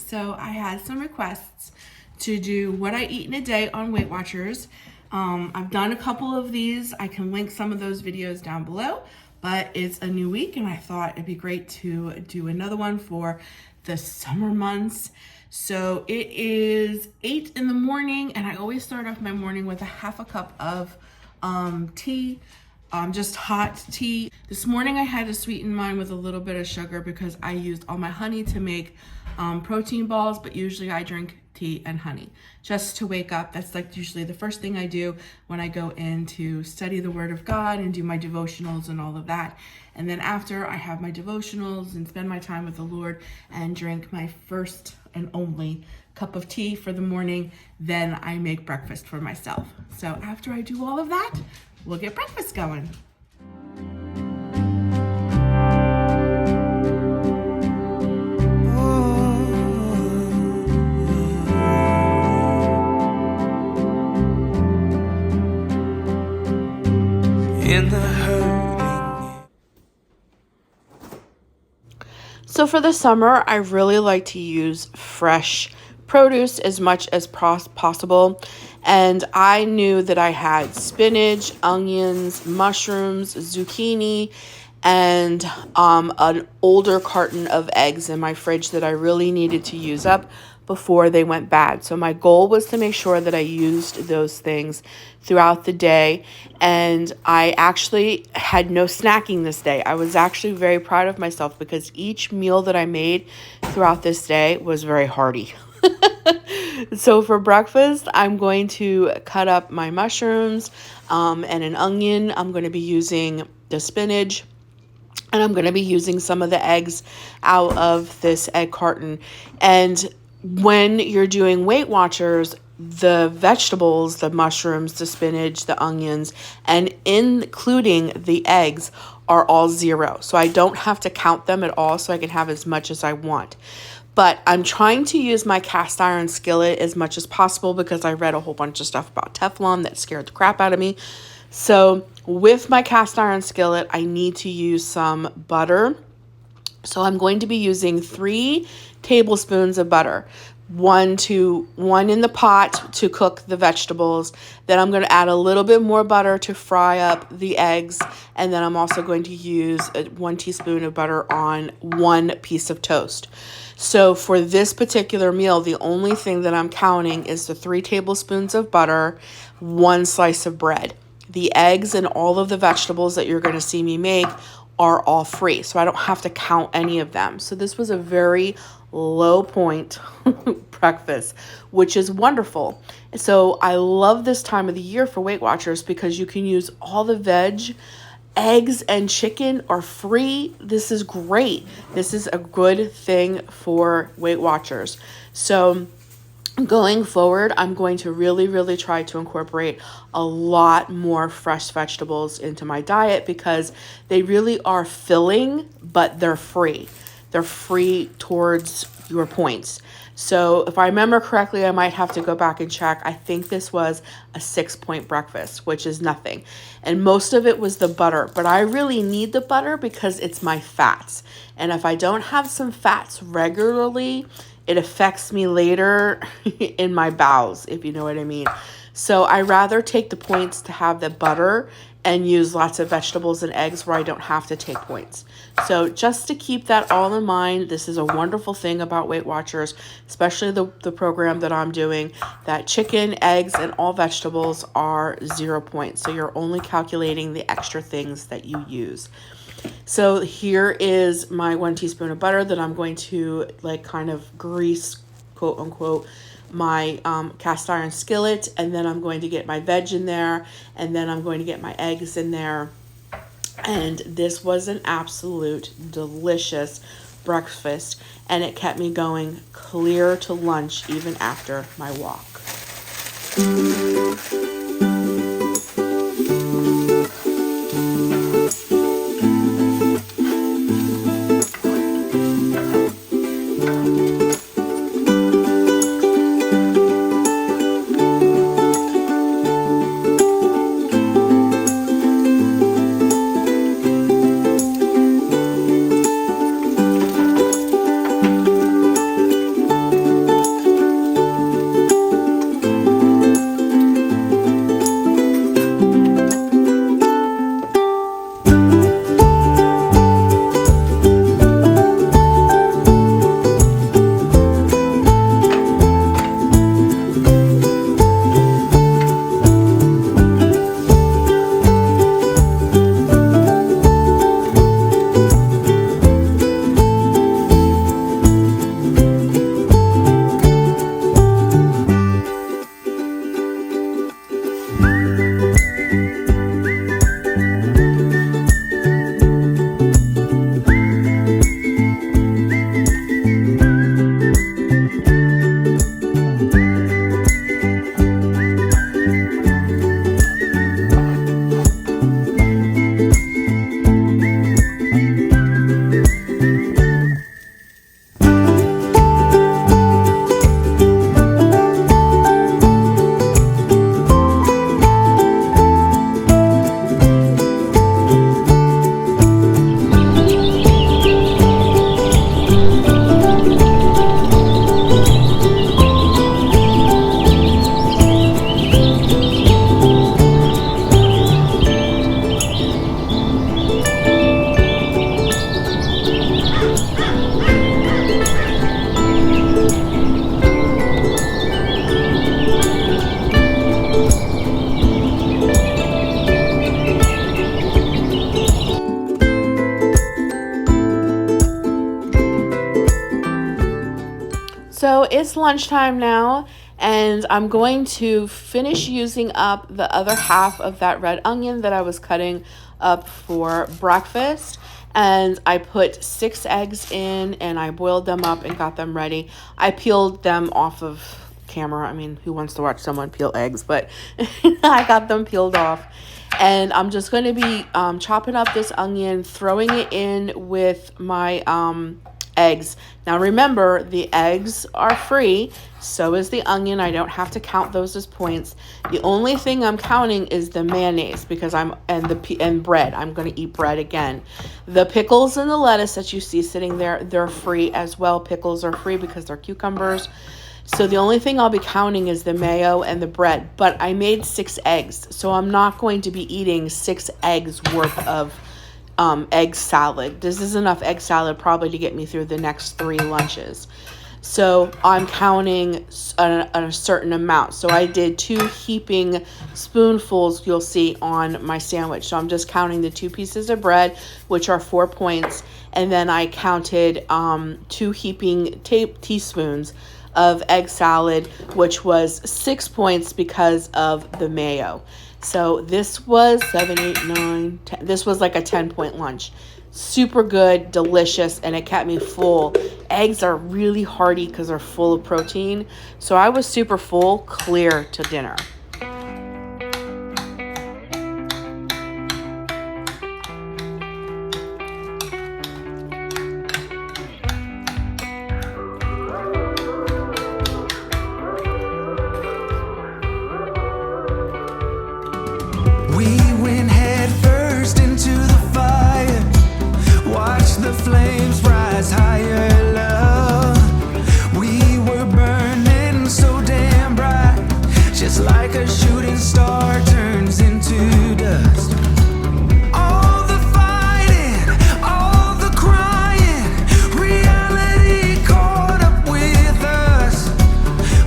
So I had some requests to do what I eat in a day on Weight Watchers. I've done a couple of these. I can link some of those videos down below, but it's a new week and I thought it'd be great to do another one for the summer months. So it is 8 in the morning and I always start off my morning with a half a cup of tea. Just hot tea. This morning I had to sweeten mine with a little bit of sugar because I used all my honey to make protein balls, but usually I drink tea and honey just to wake up. That's like usually the first thing I do when I go in to study the Word of God and do my devotionals and all of that. And then after I have my devotionals and spend my time with the Lord and drink my first and only cup of tea for the morning, then I make breakfast for myself. So after I do all of that, we'll get breakfast going. So for the summer, I really like to use fresh produce as much as possible. And I knew that I had spinach, onions, mushrooms, zucchini, and an older carton of eggs in my fridge that I really needed to use up before they went bad. So my goal was to make sure that I used those things throughout the day. And I actually had no snacking this day. I was actually very proud of myself because each meal that I made throughout this day was very hearty. So for breakfast, I'm going to cut up my mushrooms and an onion. I'm going to be using the spinach. And I'm going to be using some of the eggs out of this egg carton. And when you're doing Weight Watchers, the vegetables, the mushrooms, the spinach, the onions, and including the eggs are all 0. So I don't have to count them at all, so I can have as much as I want. But I'm trying to use my cast iron skillet as much as possible because I read a whole bunch of stuff about Teflon that scared the crap out of me. So with my cast iron skillet, I need to use some butter. So I'm going to be using 3 tablespoons of butter. One in the pot to cook the vegetables. Then I'm going to add a little bit more butter to fry up the eggs. And then I'm also going to use 1 teaspoon of butter on 1 piece of toast. So for this particular meal, the only thing that I'm counting is the 3 tablespoons of butter, 1 slice of bread. The eggs and all of the vegetables that you're going to see me make are all free, so I don't have to count any of them. So this was a very low point breakfast, which is wonderful. So I love this time of the year for Weight Watchers because you can use all the veg. Eggs and chicken are free. This is great. This is a good thing for Weight Watchers. So going forward, I'm going to really try to incorporate a lot more fresh vegetables into my diet because they really are filling, but they're free. They're free towards your points. So if I remember correctly, I might have to go back and check. I think this was a 6-point breakfast, which is nothing. And most of it was the butter, but I really need the butter because it's my fats. And if I don't have some fats regularly, it affects me later in my bowels, if you know what I mean. So I rather take the points to have the butter and use lots of vegetables and eggs where I don't have to take points. So just to keep that all in mind, this is a wonderful thing about Weight Watchers, especially the program that I'm doing, that chicken, eggs, and all vegetables are 0 points. So you're only calculating the extra things that you use. So here is my 1 teaspoon of butter that I'm going to kind of grease, quote unquote, my cast iron skillet. And then I'm going to get my veg in there. And then I'm going to get my eggs in there. And this was an absolute delicious breakfast. And it kept me going clear to lunch even after my walk. it's lunchtime now, and I'm going to finish using up the other half of that red onion that I was cutting up for breakfast. And I put 6 eggs in, and I boiled them up and got them ready. I peeled them off of camera. I mean, who wants to watch someone peel eggs? But I got them peeled off. And I'm just going to be chopping up this onion, throwing it in with my eggs. Now remember, the eggs are free, so is the onion. I don't have to count those as points. The only thing I'm counting is the mayonnaise, because and bread. I'm going to eat bread again. The pickles and the lettuce that you see sitting there, they're free as well. Pickles are free because they're cucumbers. So the only thing I'll be counting is the mayo and the bread. But I made 6 eggs, so I'm not going to be eating 6 eggs worth of egg salad. This is enough egg salad probably to get me through the next 3 lunches. So I'm counting a certain amount. So I did 2 heaping spoonfuls, you'll see, on my sandwich. So I'm just counting the 2 pieces of bread, which are 4 points. And then I counted 2 heaping teaspoons of egg salad, which was 6 points because of the mayo. So this was 7, 8, 9, 10. This was like a 10-point lunch. Super good, delicious, and it kept me full. Eggs are really hearty because they're full of protein. So I was super full, clear to dinner. We went head first into the fire, watched the flames rise higher, love. We were burning so damn bright, just like a shooting star turns into dust. All the fighting, all the crying, reality caught up with us.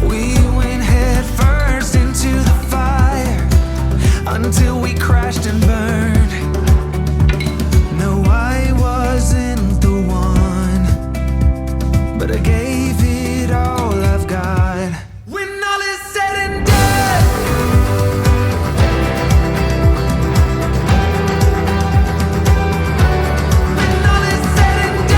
We went head first into the fire until we crashed and burned. No, I wasn't the one, but I gave it all I've got. When all is said and done, when all is said and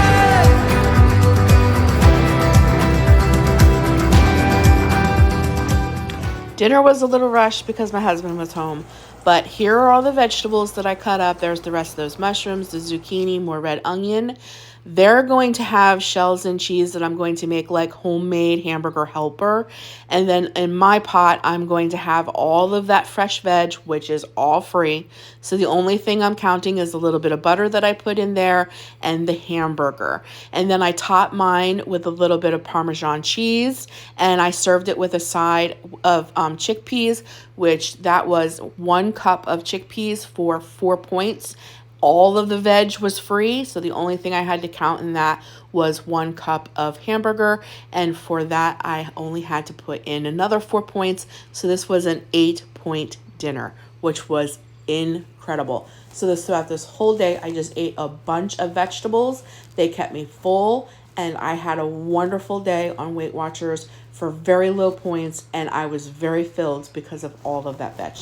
done. Dinner was a little rushed because my husband was home. But here are all the vegetables that I cut up. There's the rest of those mushrooms, the zucchini, more red onion. They're going to have shells and cheese that I'm going to make like homemade hamburger helper. And then in my pot, I'm going to have all of that fresh veg, which is all free. So the only thing I'm counting is a little bit of butter that I put in there and the hamburger. And then I topped mine with a little bit of Parmesan cheese, and I served it with a side of chickpeas, which that was 1 cup of chickpeas for 4 points. All of the veg was free, so the only thing I had to count in that was 1 cup of hamburger, and for that I only had to put in another 4 points. So this was an 8-point dinner, which was incredible. So throughout this whole day, I just ate a bunch of vegetables. They kept me full, and I had a wonderful day on Weight Watchers for very low points, and I was very filled because of all of that veg.